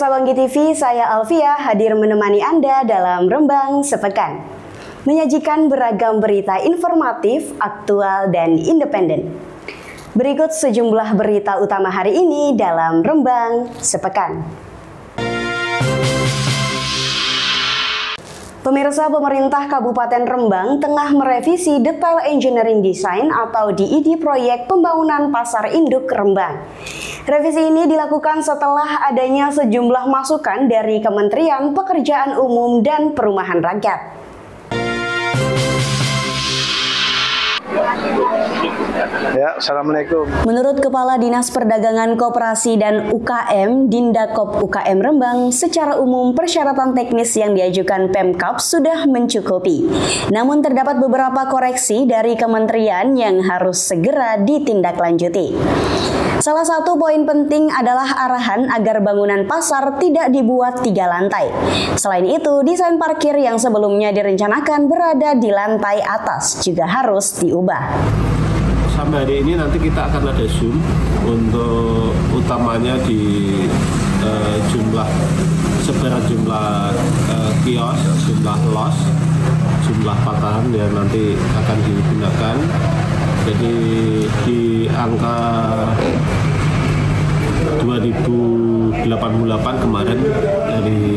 Pemirsa Bangki TV, saya Alfia hadir menemani Anda dalam Rembang Sepekan. Menyajikan beragam berita informatif, aktual, dan independen. Berikut sejumlah berita utama hari ini dalam Rembang Sepekan. Pemirsa, pemerintah Kabupaten Rembang tengah merevisi Detail Engineering Design atau DED proyek pembangunan Pasar Induk Rembang. Revisi ini dilakukan setelah adanya sejumlah masukan dari Kementerian Pekerjaan Umum dan Perumahan Rakyat. Ya, Assalamualaikum. Menurut Kepala Dinas Perdagangan Koperasi dan UKM Dindakop UKM Rembang, secara umum persyaratan teknis yang diajukan Pemkab sudah mencukupi. Namun terdapat beberapa koreksi dari kementerian yang harus segera ditindaklanjuti. Salah satu poin penting adalah arahan agar bangunan pasar tidak dibuat 3 lantai. Selain itu, desain parkir yang sebelumnya direncanakan berada di lantai atas juga harus diubah. Sampai hari ini nanti kita akan ada Zoom untuk utamanya di sebaran jumlah kios, jumlah los, jumlah patahan yang nanti akan digunakan. Jadi di angka 2088 kemarin dari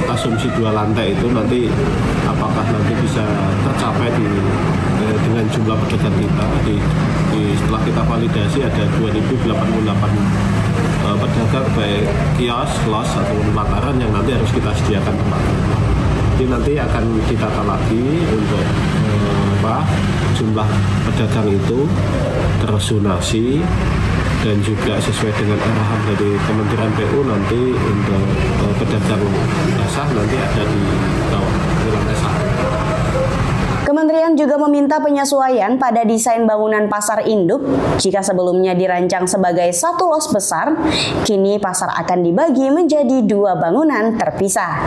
asumsi 2 lantai itu nanti apakah nanti bisa tercapai dengan jumlah pedagang kita setelah kita validasi ada 2088 pedagang baik kios, los ataupun pelataran yang nanti harus kita sediakan tempat. Jadi nanti akan ditata lagi untuk jumlah pedagang itu terzonasi dan juga sesuai dengan arahan dari Kementerian PU nanti untuk pedagang basah nanti ada di bawah di lantai 1. Kementerian juga meminta penyesuaian pada desain bangunan pasar induk. Jika sebelumnya dirancang sebagai 1 los besar, kini pasar akan dibagi menjadi 2 bangunan terpisah.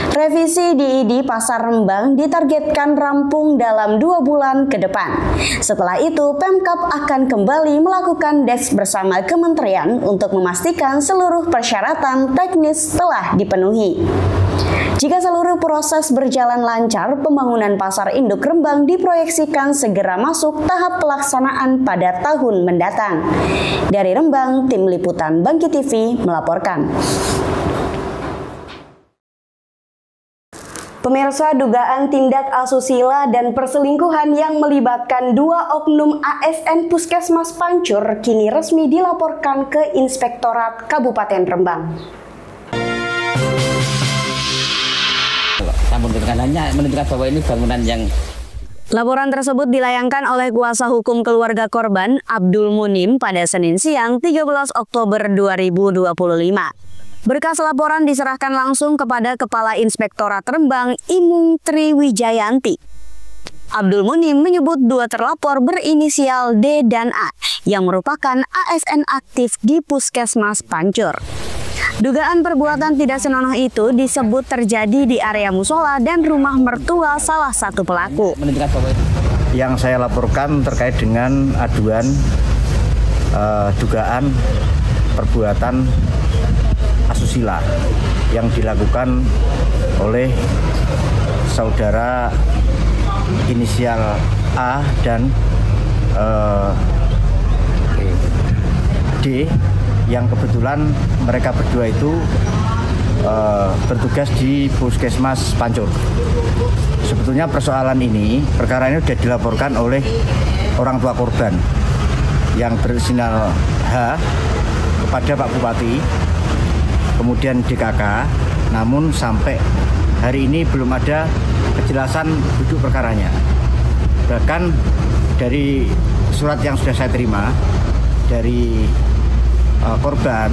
Revisi DED Pasar Rembang ditargetkan rampung dalam 2 bulan ke depan. Setelah itu, Pemkab akan kembali melakukan desk bersama kementerian untuk memastikan seluruh persyaratan teknis telah dipenuhi. Jika seluruh proses berjalan lancar, pembangunan Pasar Induk Rembang diproyeksikan segera masuk tahap pelaksanaan pada tahun mendatang. Dari Rembang, Tim Liputan Bangki TV melaporkan. Pemirsa, dugaan tindak asusila dan perselingkuhan yang melibatkan 2 oknum ASN Puskesmas Pancur kini resmi dilaporkan ke Inspektorat Kabupaten Rembang. Menunjukkan bahwa ini bangunan yang Laporan tersebut dilayangkan oleh kuasa hukum keluarga korban Abdul Munim pada Senin siang 13 Oktober 2025. Berkas laporan diserahkan langsung kepada Kepala Inspektorat Rembang Imung Triwijayanti. Abdul Munim menyebut 2 terlapor berinisial D dan A yang merupakan ASN aktif di Puskesmas Pancur. Dugaan perbuatan tidak senonoh itu disebut terjadi di area musola dan rumah mertua salah satu pelaku. Yang saya laporkan terkait dengan aduan dugaan perbuatan asusila yang dilakukan oleh saudara inisial A dan D yang kebetulan mereka berdua itu bertugas di Puskesmas Pancur. Sebetulnya persoalan ini, perkara ini sudah dilaporkan oleh orang tua korban yang berinisial H kepada Pak Bupati, kemudian DKK, namun sampai hari ini belum ada kejelasan duduk perkaranya. Bahkan dari surat yang sudah saya terima dari korban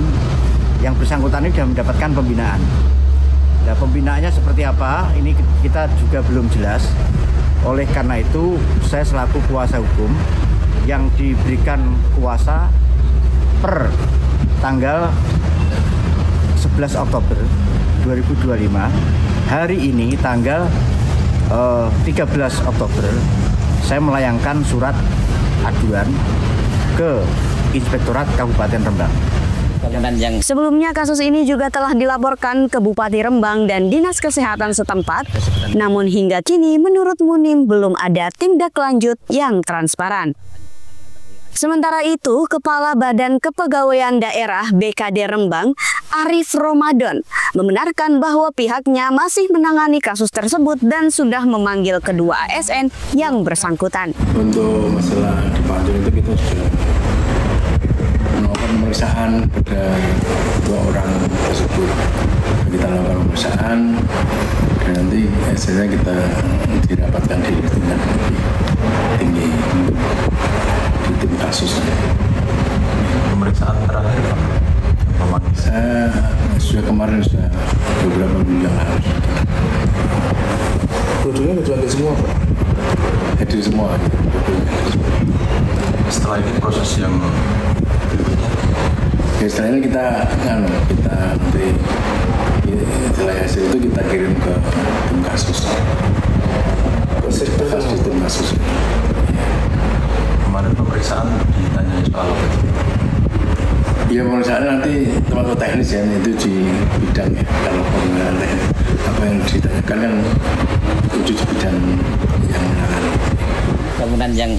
yang bersangkutan ini sudah mendapatkan pembinaan. Nah, pembinaannya seperti apa? Ini kita juga belum jelas. Oleh karena itu, saya selaku kuasa hukum yang diberikan kuasa per tanggal 11 Oktober 2025, hari ini tanggal 13 Oktober, saya melayangkan surat aduan ke Inspektorat Kabupaten Rembang. bangunan yang Sebelumnya kasus ini juga telah dilaporkan ke Bupati Rembang dan Dinas Kesehatan setempat. Namun hingga kini menurut Munim belum ada tindak lanjut yang transparan. Sementara itu, Kepala Badan Kepegawaian Daerah BKD Rembang, Arif Ramadan, membenarkan bahwa pihaknya masih menangani kasus tersebut dan sudah memanggil kedua ASN yang bersangkutan. Untuk masalah di Panjang itu kita sudah melakukan pemeriksaan pada dua orang tersebut. Kita lakukan pemeriksaan dan nanti hasilnya kita dirapatkan di tingkat lebih tinggi di tim kasus. Pemeriksaan terakhir Pak? Sudah kemarin, sudah beberapa minggu yang lalu. Dua-duanya sudah hadir semua Pak? Hadir semua. Setelah ini proses yang berikutnya? Ya, setelah ini kita nanti setelah hasil itu kita kirim ke tim kasus. Ke tim kasus. Kemarin pemeriksaan ditanya soal apa itu? Ya, pemeriksaan nanti teman-teman teknis ya, itu di bidang ya. Kalau pemeriksaan teknis, apa yang ditanyakan kan itu di bidang yang menangani. bangunan yang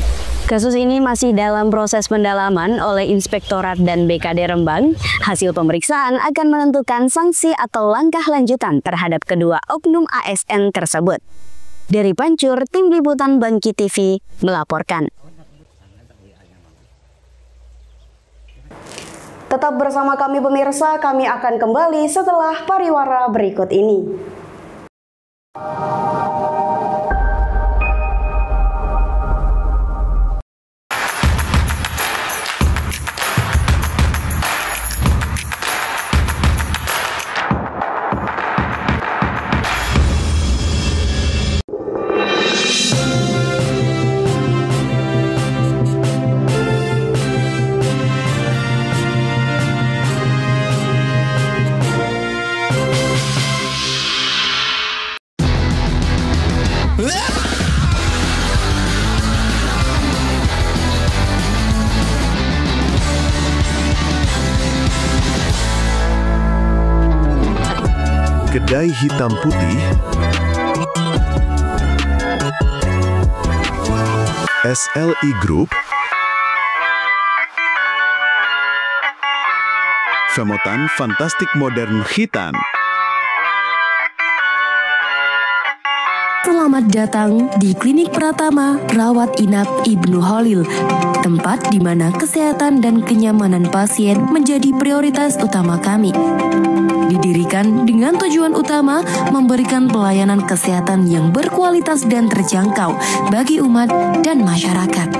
Kasus ini masih dalam proses pendalaman oleh Inspektorat dan BKD Rembang. Hasil pemeriksaan akan menentukan sanksi atau langkah lanjutan terhadap kedua oknum ASN tersebut. Dari Pancur, Tim Liputan Bangki TV melaporkan. Tetap bersama kami pemirsa, kami akan kembali setelah pariwara berikut ini. Kedai hitam putih, SLI Group, Femotan Fantastik Modern Hitan. Selamat datang di Klinik Pratama Rawat Inap Ibnu Khalil, tempat di mana kesehatan dan kenyamanan pasien menjadi prioritas utama kami. Didirikan dengan tujuan utama memberikan pelayanan kesehatan yang berkualitas dan terjangkau bagi umat dan masyarakat.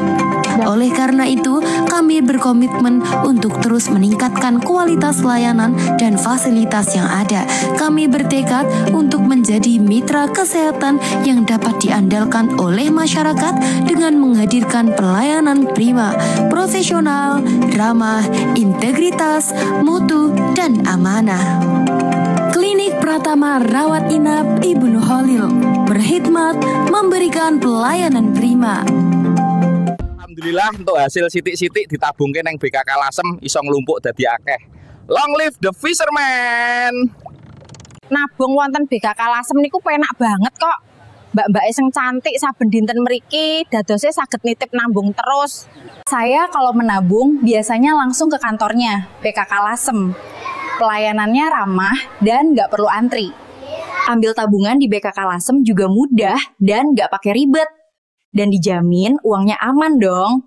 Oleh karena itu, kami berkomitmen untuk terus meningkatkan kualitas layanan dan fasilitas yang ada. Kami bertekad untuk menjadi mitra kesehatan yang dapat diandalkan oleh masyarakat dengan menghadirkan pelayanan prima, profesional, ramah, integritas, mutu, dan amanah. Klinik Pratama Rawat Inap Ibnu Khalil berkhidmat memberikan pelayanan prima. Alhamdulillah untuk hasil sitik-sitik ditabungke nang BKK Lasem iso nglumpuk dadi akeh. Long live the fisherman. Nabung wonten BKK Lasem niku penak banget kok. Mbak-mbak sing cantik saben dinten mriki dadose saged nitip nambung terus. Saya kalau menabung biasanya langsung ke kantornya BKK Lasem. Pelayanannya ramah dan nggak perlu antri. Ambil tabungan di BKK Lasem juga mudah dan nggak pakai ribet. Dan dijamin uangnya aman dong.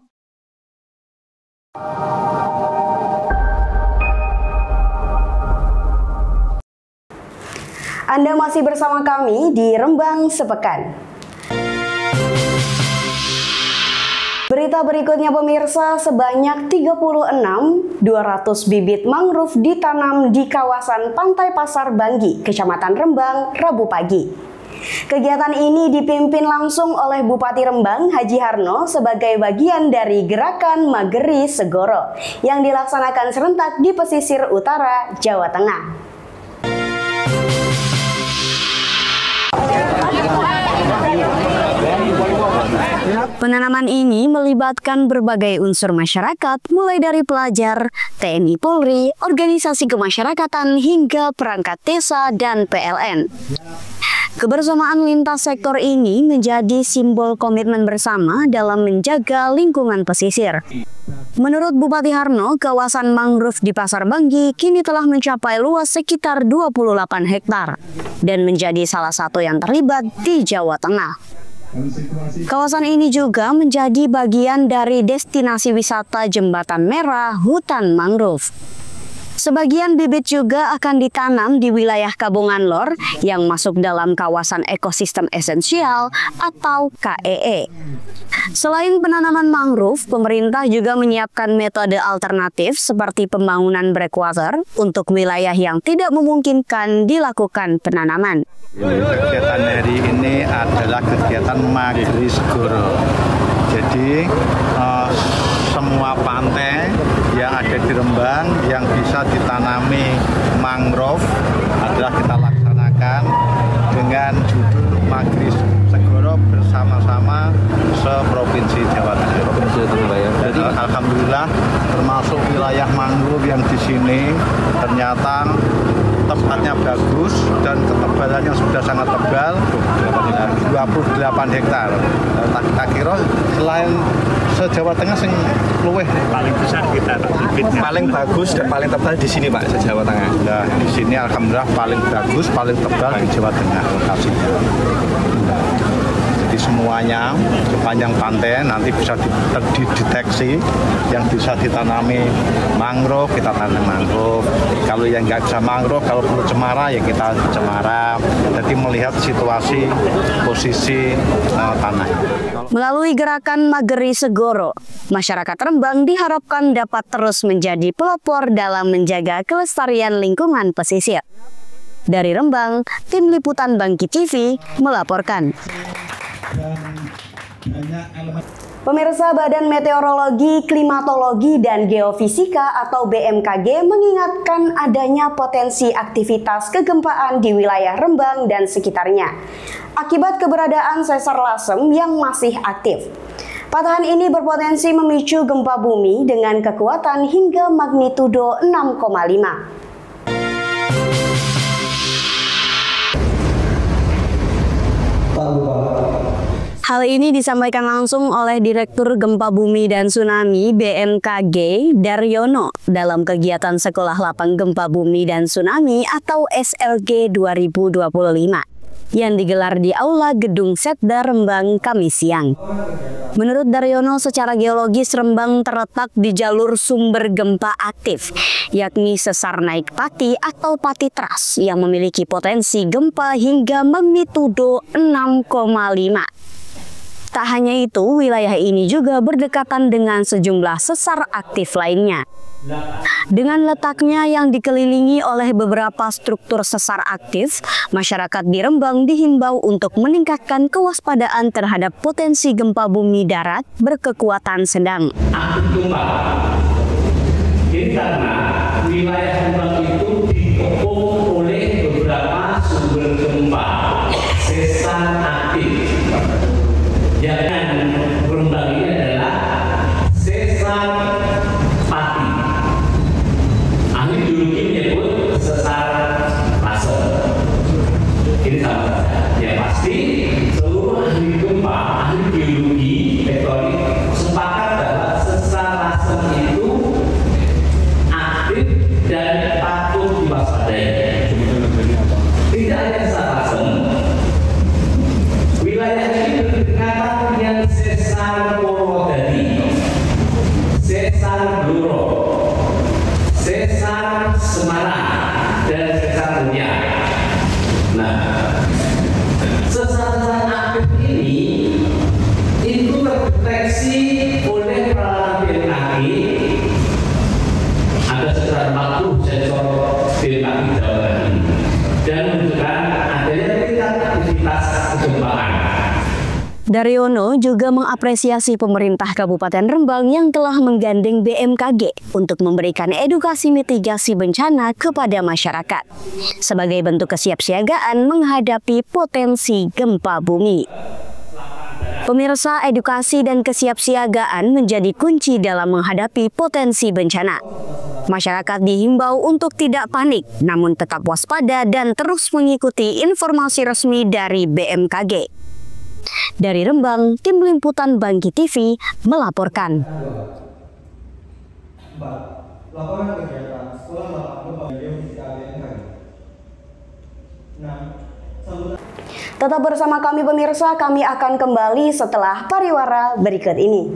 Anda masih bersama kami di Rembang Sepekan. Berita berikutnya pemirsa, sebanyak 200 bibit mangrove ditanam di kawasan Pantai Pasar Banggi, Kecamatan Rembang, Rabu pagi. Kegiatan ini dipimpin langsung oleh Bupati Rembang, Haji Harno, sebagai bagian dari gerakan Mageri Segoro yang dilaksanakan serentak di pesisir utara Jawa Tengah. Penanaman ini melibatkan berbagai unsur masyarakat, mulai dari pelajar, TNI Polri, organisasi kemasyarakatan, hingga perangkat desa dan PLN. Kebersamaan lintas sektor ini menjadi simbol komitmen bersama dalam menjaga lingkungan pesisir. Menurut Bupati Harno, kawasan mangrove di Pasar Banggi kini telah mencapai luas sekitar 28 hektar dan menjadi salah satu yang terlibat di Jawa Tengah. Kawasan ini juga menjadi bagian dari destinasi wisata Jembatan Merah Hutan Mangrove. Sebagian bibit juga akan ditanam di wilayah Kabungan Lor yang masuk dalam kawasan ekosistem esensial atau KEE. Selain penanaman mangrove, pemerintah juga menyiapkan metode alternatif seperti pembangunan breakwater untuk wilayah yang tidak memungkinkan dilakukan penanaman. Kegiatan hari ini adalah kegiatan Magri Segoro. Jadi semua pantai yang ada di Rembang yang bisa ditanami mangrove adalah kita laksanakan dengan judul Magri Segoro bersama-sama se-Provinsi Jawa Tengah. Jadi alhamdulillah termasuk wilayah mangrove yang di sini ternyata tempatnya bagus dan ketebalannya sudah sangat tebal, 28 hektar. Tak kira selain se-Jawa Tengah sing luweh paling besar kita paling bagus dan paling tebal di sini Pak, se-Jawa Tengah. Nah, di sini alhamdulillah paling bagus, paling tebal di Jawa Tengah lokasinya. Jadi semuanya sepanjang pantai nanti bisa dideteksi yang bisa ditanami mangrove, kita tanam mangrove. Kalau yang nggak bisa mangrove, kalau perlu cemara ya kita cemara. Jadi melihat situasi, posisi tanah. Melalui gerakan Magri Segoro, masyarakat Rembang diharapkan dapat terus menjadi pelopor dalam menjaga kelestarian lingkungan pesisir. Dari Rembang, tim liputan Bangki TV melaporkan. Pemirsa, Badan Meteorologi, Klimatologi, dan Geofisika atau BMKG mengingatkan adanya potensi aktivitas kegempaan di wilayah Rembang dan sekitarnya akibat keberadaan sesar lasem yang masih aktif. Patahan ini berpotensi memicu gempa bumi dengan kekuatan hingga magnitudo 6,5. Hal ini disampaikan langsung oleh Direktur Gempa Bumi dan Tsunami BMKG Daryono dalam kegiatan Sekolah Lapang Gempa Bumi dan Tsunami atau SLG 2025 yang digelar di Aula Gedung Setda Rembang Kamis siang. Menurut Daryono, secara geologis Rembang terletak di jalur sumber gempa aktif, yakni sesar naik Pati atau Pati Tras yang memiliki potensi gempa hingga magnitudo 6,5. Tak hanya itu, wilayah ini juga berdekatan dengan sejumlah sesar aktif lainnya. Dengan letaknya yang dikelilingi oleh beberapa struktur sesar aktif, masyarakat di Rembang dihimbau untuk meningkatkan kewaspadaan terhadap potensi gempa bumi darat berkekuatan sedang. Aktif gempa, jadi karena wilayah Rembang itu dikepung oleh beberapa sumber gempa sesar aktif. Yang Rembang ini adalah sesar Pati. Ahli geologi menyebut sesar lasem. Ini sama saja. Yang pasti seluruh ahli gempa, ahli geologi, tektonik sepakat bahwa sesar lasem itu aktif dan patut diwaspadai. Tidak hanya sesar lasem, wilayah ini berdekatan dengan sesar Purwodadi, sesar Bluro, sesar Semarang, dan sesar Unyak. Nah, sesar-sesar aktif ini itu terdeteksi oleh peralatan BMKG. Ada sekitar 40 sensor BMKG Jawa Tengah dan menunjukkan adanya tingkat aktivitas kegempaan. Daryono juga mengapresiasi pemerintah Kabupaten Rembang yang telah menggandeng BMKG untuk memberikan edukasi mitigasi bencana kepada masyarakat sebagai bentuk kesiapsiagaan menghadapi potensi gempa bumi. Pemirsa, edukasi dan kesiapsiagaan menjadi kunci dalam menghadapi potensi bencana. Masyarakat dihimbau untuk tidak panik, namun tetap waspada dan terus mengikuti informasi resmi dari BMKG. Dari Rembang, tim liputan Bangki TV melaporkan. Tetap bersama kami pemirsa, kami akan kembali setelah pariwara berikut ini.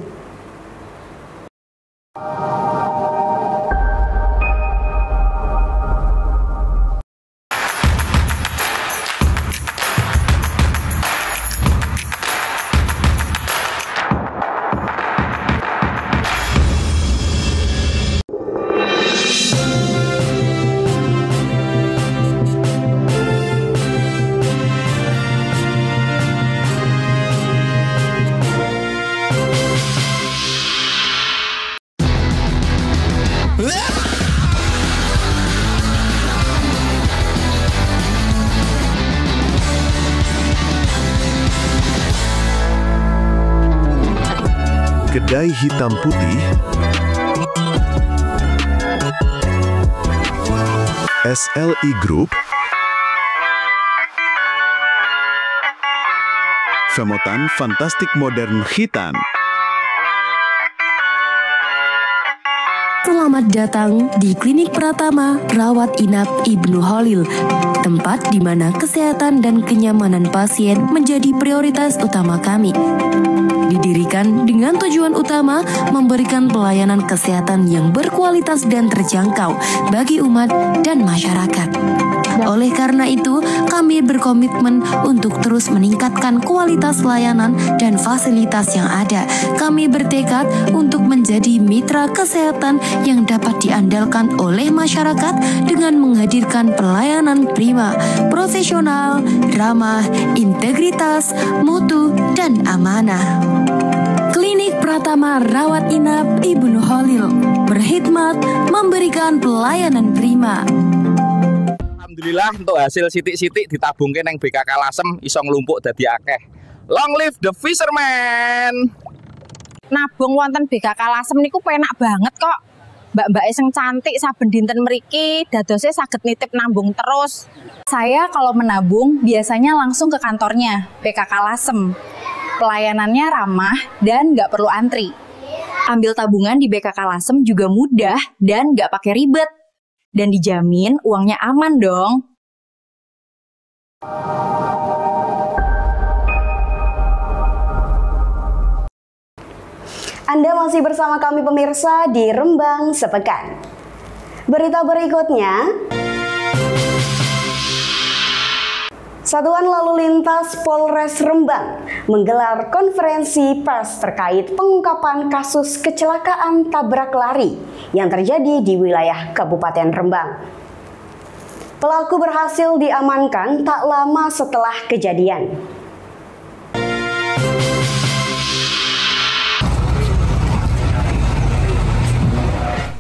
Kedai hitam putih SLI Group, Semotan Fantastik Modern Hitan. Selamat datang di Klinik Pratama Rawat Inap Ibnu Khalil, tempat di mana kesehatan dan kenyamanan pasien menjadi prioritas utama kami. Didirikan dengan tujuan utama memberikan pelayanan kesehatan yang berkualitas dan terjangkau bagi umat dan masyarakat. Oleh karena itu, kami berkomitmen untuk terus meningkatkan kualitas layanan dan fasilitas yang ada. Kami bertekad untuk menjadi mitra kesehatan yang dapat diandalkan oleh masyarakat dengan menghadirkan pelayanan prima, profesional, ramah, integritas, mutu, dan amanah. Klinik Pratama Rawat Inap Ibnu Khalil berkhidmat memberikan pelayanan prima. Alhamdulillah untuk hasil sitik-sitik ditabungke nang BKK Lasem iso nglumpuk dadi akeh. Long live the fisherman. Nabung wonten BKK Lasem niku penak banget kok. Mbak-mbak sing cantik saben dinten mriki dadose saged nitip nambung terus. Saya kalau menabung biasanya langsung ke kantornya BKK Lasem. Pelayanannya ramah dan nggak perlu antri. Ambil tabungan di BKK Lasem juga mudah dan nggak pakai ribet. Dan dijamin uangnya aman dong. Anda masih bersama kami pemirsa di Rembang Sepekan. Berita berikutnya. Satuan Lalu Lintas Polres Rembang menggelar konferensi pers terkait pengungkapan kasus kecelakaan tabrak lari yang terjadi di wilayah Kabupaten Rembang. Pelaku berhasil diamankan tak lama setelah kejadian.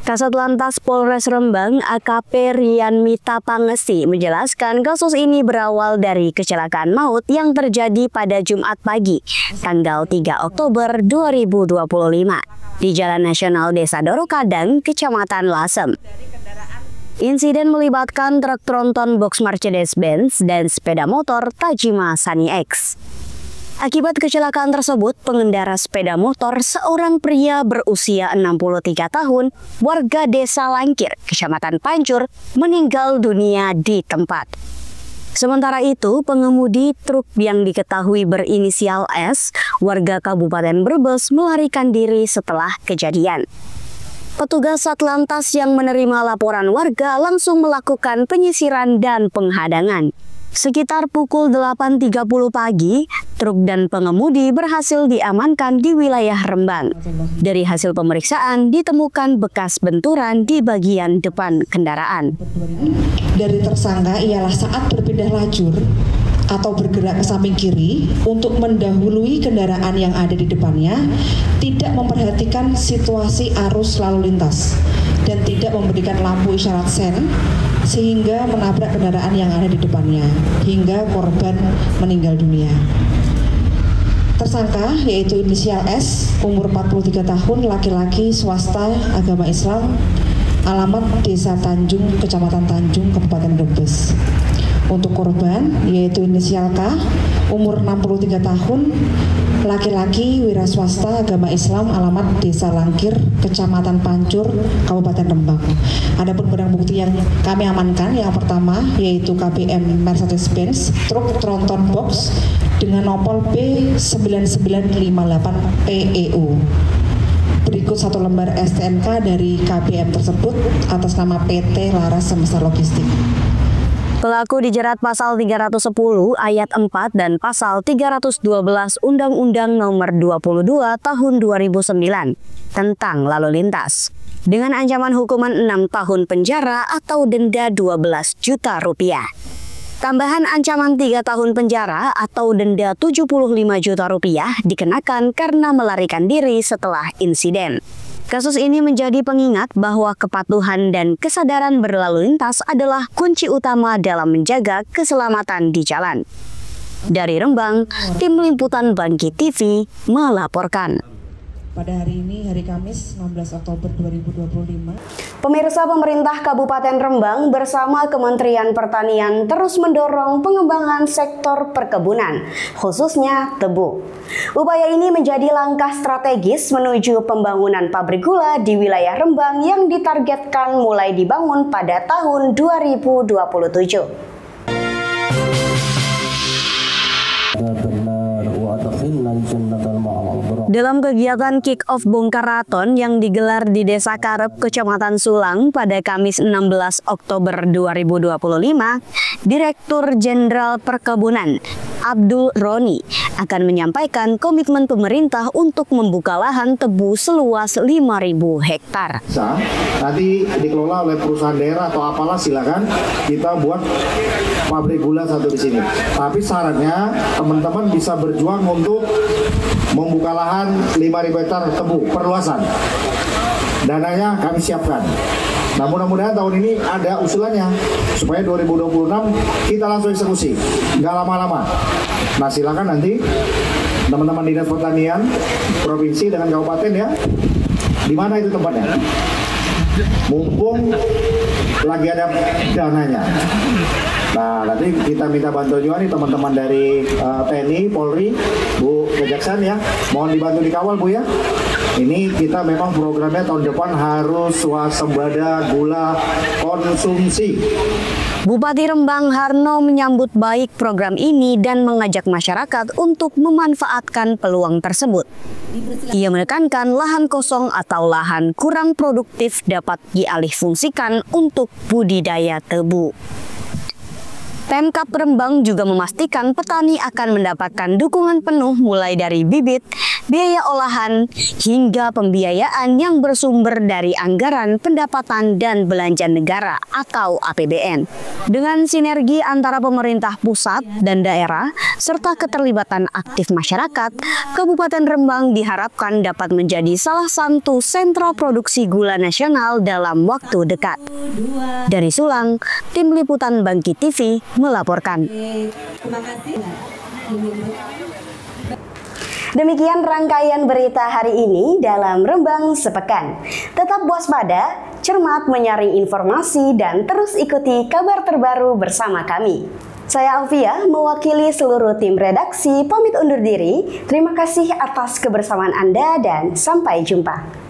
Kasat Lantas Polres Rembang AKP Rian Mita Pangesti menjelaskan kasus ini berawal dari kecelakaan maut yang terjadi pada Jumat pagi, tanggal 3 Oktober 2025 di Jalan Nasional Desa Dorokadang, Kecamatan Lasem. Insiden melibatkan truk tronton box Mercedes-Benz dan sepeda motor Tajima Sunny X. Akibat kecelakaan tersebut, pengendara sepeda motor seorang pria berusia 63 tahun, warga Desa Langkir, Kecamatan Pancur, meninggal dunia di tempat. Sementara itu, pengemudi truk yang diketahui berinisial S, warga Kabupaten Brebes, melarikan diri setelah kejadian. Petugas Satlantas yang menerima laporan warga langsung melakukan penyisiran dan penghadangan. Sekitar pukul 8.30 pagi, truk dan pengemudi berhasil diamankan di wilayah Rembang. Dari hasil pemeriksaan, ditemukan bekas benturan di bagian depan kendaraan. Dari tersangka ialah saat berpindah lajur atau bergerak ke samping kiri untuk mendahului kendaraan yang ada di depannya, tidak memperhatikan situasi arus lalu lintas dan tidak memberikan lampu isyarat sen sehingga menabrak kendaraan yang ada di depannya hingga korban meninggal dunia. Tersangka yaitu inisial S, umur 43 tahun, laki-laki, swasta, agama Islam, alamat Desa Tanjung, Kecamatan Tanjung, Kabupaten Brebes. Untuk korban yaitu inisial K, umur 63 tahun, laki-laki, wira swasta, agama Islam, alamat Desa Langkir, Kecamatan Pancur, Kabupaten Rembang. Adapun barang bukti yang kami amankan yang pertama yaitu KBM Mercedes-Benz truk tronton box dengan nopol B9958 PEU. Berikut satu lembar STNK dari KBM tersebut atas nama PT Laras Semesta Logistik. Pelaku dijerat pasal 310 ayat 4 dan pasal 312 Undang-Undang Nomor 22 Tahun 2009 tentang lalu lintas dengan ancaman hukuman 6 tahun penjara atau denda 12 juta rupiah. Tambahan ancaman 3 tahun penjara atau denda 75 juta rupiah dikenakan karena melarikan diri setelah insiden. Kasus ini menjadi pengingat bahwa kepatuhan dan kesadaran berlalu lintas adalah kunci utama dalam menjaga keselamatan di jalan. Dari Rembang, Tim Liputan Bangkit TV melaporkan. Pada hari ini, hari Kamis 16 Oktober 2025. Pemirsa, pemerintah Kabupaten Rembang bersama Kementerian Pertanian terus mendorong pengembangan sektor perkebunan, khususnya tebu. Upaya ini menjadi langkah strategis menuju pembangunan pabrik gula di wilayah Rembang yang ditargetkan mulai dibangun pada tahun 2027. Dalam kegiatan kick-off bongkar raton yang digelar di Desa Karep, Kecamatan Sulang pada Kamis 16 Oktober 2025, Direktur Jenderal Perkebunan Abdul Roni akan menyampaikan komitmen pemerintah untuk membuka lahan tebu seluas 5.000 hektar. Nanti dikelola oleh perusahaan daerah atau apalah, silakan kita buat pabrik gula satu di sini. Tapi syaratnya teman-teman bisa berjuang untuk membuka lahan 5.000 hektar tebu perluasan. Dananya kami siapkan. Nah, mudah-mudahan tahun ini ada usulannya supaya 2026 kita langsung eksekusi, nggak lama-lama. Nah, silakan nanti teman-teman Dinas Pertanian provinsi dengan kabupaten ya, di mana itu tempatnya. Mumpung lagi ada dananya. Nah, nanti kita minta bantuan juga nih teman-teman dari TNI, Polri, Bu Kejaksaan ya. Mohon dibantu dikawal Bu ya. Ini kita memang programnya tahun depan harus swasembada gula konsumsi. Bupati Rembang Harno menyambut baik program ini dan mengajak masyarakat untuk memanfaatkan peluang tersebut. Ia menekankan lahan kosong atau lahan kurang produktif dapat dialihfungsikan untuk budidaya tebu. Pemkab Rembang juga memastikan petani akan mendapatkan dukungan penuh mulai dari bibit, biaya olahan, hingga pembiayaan yang bersumber dari anggaran pendapatan dan belanja negara atau APBN. Dengan sinergi antara pemerintah pusat dan daerah, serta keterlibatan aktif masyarakat, Kabupaten Rembang diharapkan dapat menjadi salah satu sentra produksi gula nasional dalam waktu dekat. Dari Sulang, Tim Liputan Bangkit TV melaporkan. Demikian rangkaian berita hari ini dalam Rembang Sepekan. Tetap waspada, cermat menyaring informasi, dan terus ikuti kabar terbaru bersama kami. Saya Alfia, mewakili seluruh tim redaksi, pamit undur diri. Terima kasih atas kebersamaan Anda dan sampai jumpa.